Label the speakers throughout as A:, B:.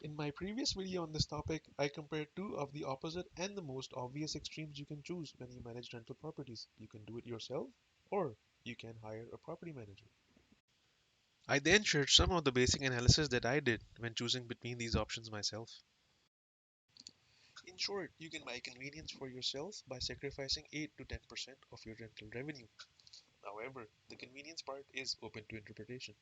A: In my previous video on this topic, I compared two of the opposite and the most obvious extremes you can choose when you manage rental properties. You can do it yourself, or you can hire a property manager. I then shared some of the basic analysis that I did when choosing between these options myself. In short, you can buy convenience for yourself by sacrificing 8 to 10% of your rental revenue. However, the convenience part is open to interpretation.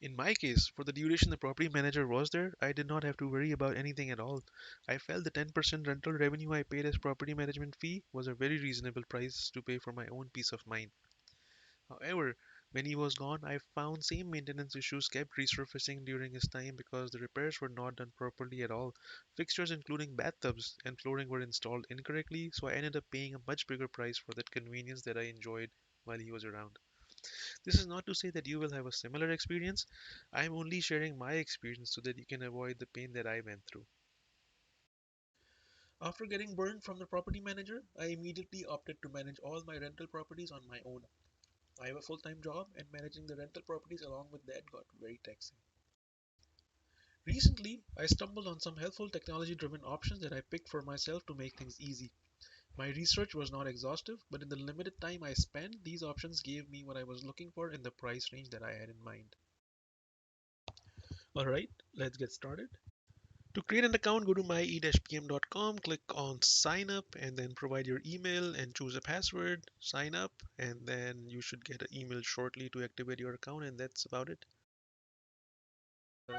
A: In my case, for the duration the property manager was there, I did not have to worry about anything at all. I felt the 10% rental revenue I paid as property management fee was a very reasonable price to pay for my own peace of mind. However, when he was gone, I found same maintenance issues kept resurfacing during his time because the repairs were not done properly at all. Fixtures including bathtubs and flooring were installed incorrectly, so I ended up paying a much bigger price for that convenience that I enjoyed while he was around. This is not to say that you will have a similar experience. I am only sharing my experience so that you can avoid the pain that I went through. After getting burned from the property manager, I immediately opted to manage all my rental properties on my own. I have a full-time job and managing the rental properties along with that got very taxing. Recently, I stumbled on some helpful technology-driven options that I picked for myself to make things easy. My research was not exhaustive, but in the limited time I spent, these options gave me what I was looking for in the price range that I had in mind. Alright, let's get started. To create an account, go to my-pm.com, click on sign up, and then provide your email and choose a password, sign up, and then you should get an email shortly to activate your account, and that's about it. Uh,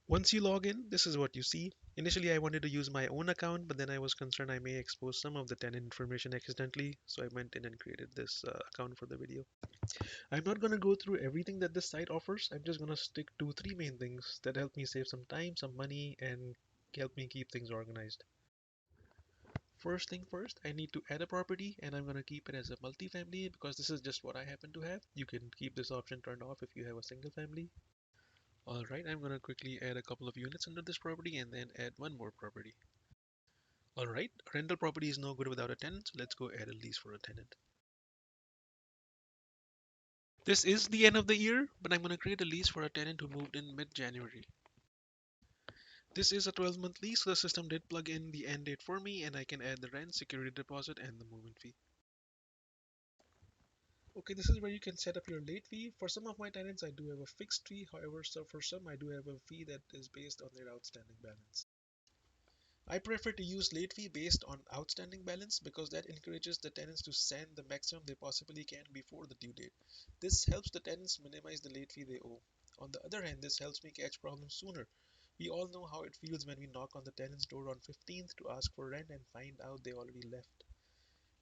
A: Once you log in, this is what you see. Initially, I wanted to use my own account, but then I was concerned I may expose some of the tenant information accidentally, so I went in and created this account for the video. I'm not going to go through everything that this site offers. I'm just going to stick to three main things that help me save some time, some money, and help me keep things organized. First thing first, I need to add a property and I'm going to keep it as a multifamily because this is just what I happen to have. You can keep this option turned off if you have a single family. Alright, I'm going to quickly add a couple of units under this property and then add one more property. Alright, rental property is no good without a tenant, so let's go add a lease for a tenant. This is the end of the year, but I'm going to create a lease for a tenant who moved in mid-January. This is a 12-month lease, so the system did plug in the end date for me and I can add the rent, security deposit, and the move-in fee. Okay, this is where you can set up your late fee. For some of my tenants, I do have a fixed fee. However, so for some, I do have a fee that is based on their outstanding balance. I prefer to use late fee based on outstanding balance because that encourages the tenants to send the maximum they possibly can before the due date. This helps the tenants minimize the late fee they owe. On the other hand, this helps me catch problems sooner. We all know how it feels when we knock on the tenant's door on 15th to ask for rent and find out they already left.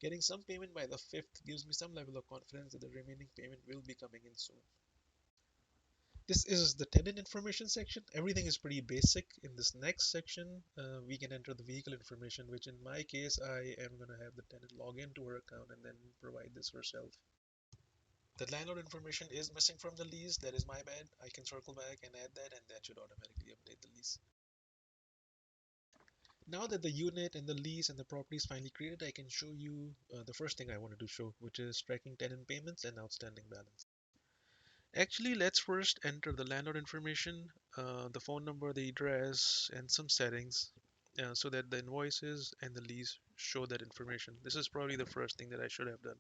A: Getting some payment by the 5th gives me some level of confidence that the remaining payment will be coming in soon. This is the tenant information section. Everything is pretty basic. In this next section, we can enter the vehicle information, which in my case, I am going to have the tenant log into her account and then provide this herself. The landlord information is missing from the lease. That is my bad. I can circle back and add that, and that should automatically update the lease. Now that the unit and the lease and the property is finally created, I can show you the first thing I wanted to show, which is tracking tenant payments and outstanding balance. Actually, let's first enter the landlord information, the phone number, the address, and some settings so that the invoices and the lease show that information. This is probably the first thing that I should have done.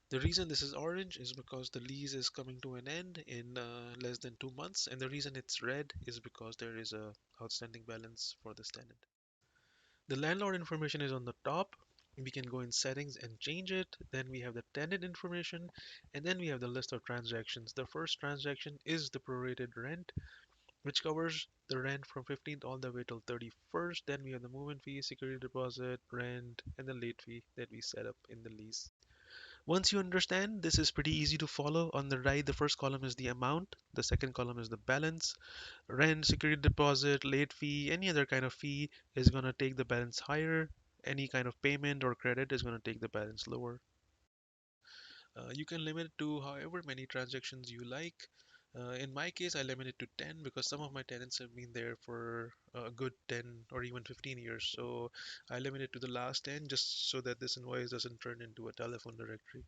A: The reason this is orange is because the lease is coming to an end in less than 2 months, and the reason it's red is because there is a outstanding balance for this tenant. The landlord information is on the top. We can go in settings and change it. Then we have the tenant information, and then we have the list of transactions. The first transaction is the prorated rent, which covers the rent from 15th all the way till 31st. Then we have the movement fee, security deposit, rent, and the late fee that we set up in the lease. Once you understand, this is pretty easy to follow. On the right, the first column is the amount, the second column is the balance. Rent, security deposit, late fee, any other kind of fee is going to take the balance higher. Any kind of payment or credit is going to take the balance lower. You can limit it to however many transactions you like. In my case, I limit it to 10 because some of my tenants have been there for a good 10 or even 15 years. So I limit it to the last 10 just so that this invoice doesn't turn into a telephone directory.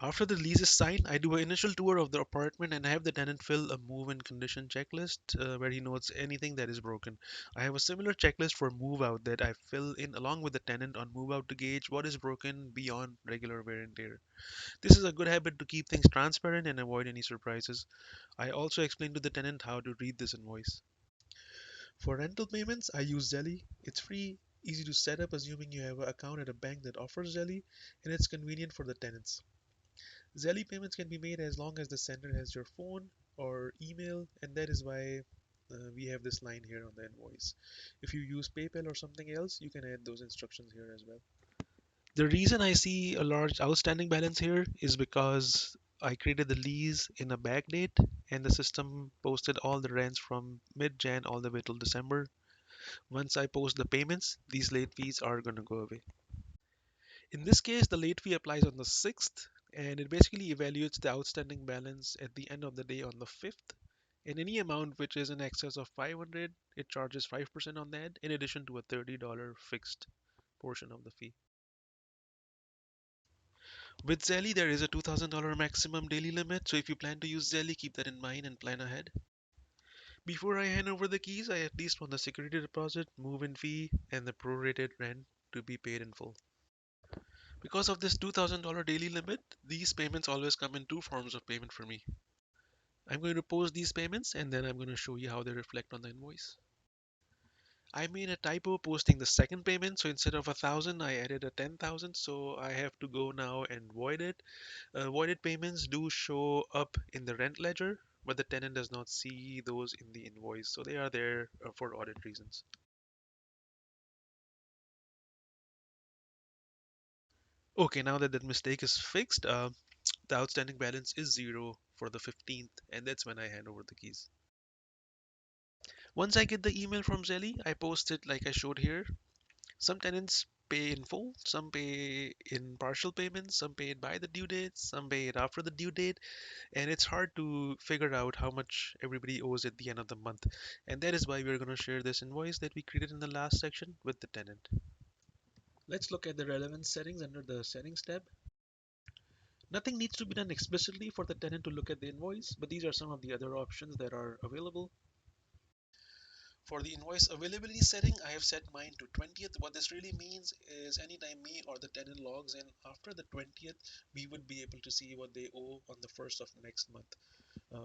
A: After the lease is signed, I do an initial tour of the apartment and have the tenant fill a move-in condition checklist where he notes anything that is broken. I have a similar checklist for move-out that I fill in along with the tenant on move-out to gauge what is broken beyond regular wear and tear. This is a good habit to keep things transparent and avoid any surprises. I also explain to the tenant how to read this invoice. For rental payments, I use Zelly. It's free, easy to set up assuming you have an account at a bank that offers Zelly, and it's convenient for the tenants. Zelly payments can be made as long as the sender has your phone or email, and that is why we have this line here on the invoice. If you use PayPal or something else, you can add those instructions here as well. The reason I see a large outstanding balance here is because I created the lease in a backdate and the system posted all the rents from mid-Jan all the way till December. Once I post the payments, these late fees are going to go away. In this case, the late fee applies on the 6th, and it basically evaluates the outstanding balance at the end of the day on the 5th. And any amount which is in excess of 500, it charges 5% on that, in addition to a $30 fixed portion of the fee. With Zelly, there is a $2,000 maximum daily limit, so if you plan to use Zelly, keep that in mind and plan ahead. Before I hand over the keys, I at least want the security deposit, move-in fee, and the prorated rent to be paid in full. Because of this $2,000 daily limit, these payments always come in two forms of payment for me. I'm going to post these payments and then I'm going to show you how they reflect on the invoice. I made a typo posting the second payment, so instead of 1,000, I added a 10,000. So I have to go now and void it. Voided payments do show up in the rent ledger, but the tenant does not see those in the invoice, so they are there for audit reasons. Okay, now that that mistake is fixed, the outstanding balance is zero for the 15th, and that's when I hand over the keys. Once I get the email from Zelly, I post it like I showed here. Some tenants pay in full, some pay in partial payments, some pay it by the due date, some pay it after the due date, and it's hard to figure out how much everybody owes at the end of the month. And that is why we're going to share this invoice that we created in the last section with the tenant. Let's look at the relevant settings under the settings tab. Nothing needs to be done explicitly for the tenant to look at the invoice, but these are some of the other options that are available. For the invoice availability setting, I have set mine to 20th. What this really means is anytime me or the tenant logs in after the 20th, we would be able to see what they owe on the 1st of next month.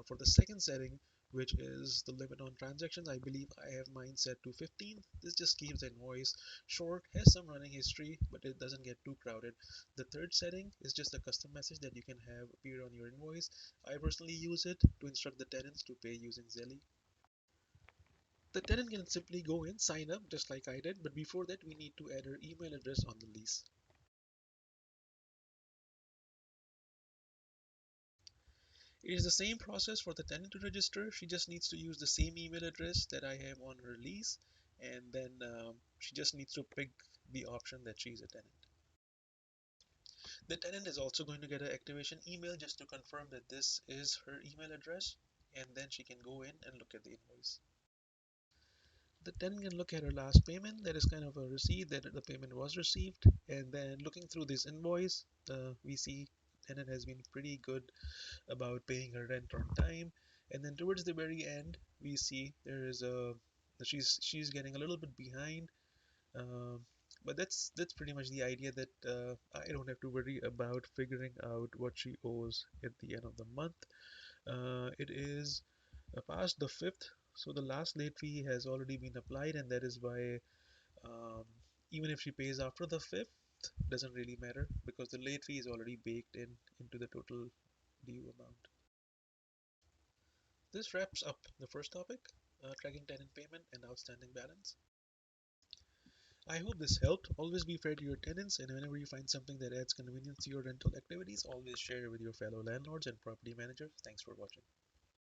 A: For the second setting, which is the limit on transactions, I believe I have mine set to 15. This just keeps the invoice short, has some running history, but it doesn't get too crowded. The third setting is just a custom message that you can have appear on your invoice. I personally use it to instruct the tenants to pay using Zelly. The tenant can simply go in, sign up just like I did, but before that we need to add her email address on the lease. It is the same process for the tenant to register. She just needs to use the same email address that I have on her lease, and then she just needs to pick the option that she's a tenant. The tenant is also going to get an activation email just to confirm that this is her email address, and then she can go in and look at the invoice. The tenant can look at her last payment. That is kind of a receipt that the payment was received, and then looking through this invoice, we see tenant has been pretty good about paying her rent on time. And then towards the very end, we see there is a she's getting a little bit behind. Um, but that's pretty much the idea that I don't have to worry about figuring out what she owes at the end of the month. It is past the 5th, so the last late fee has already been applied, and that is why um, even if she pays after the 5th, doesn't really matter because the late fee is already baked in into the total due amount. This wraps up the first topic, tracking tenant payment and outstanding balance. I hope this helped. Always be fair to your tenants, and whenever you find something that adds convenience to your rental activities, always share it with your fellow landlords and property managers. Thanks for watching.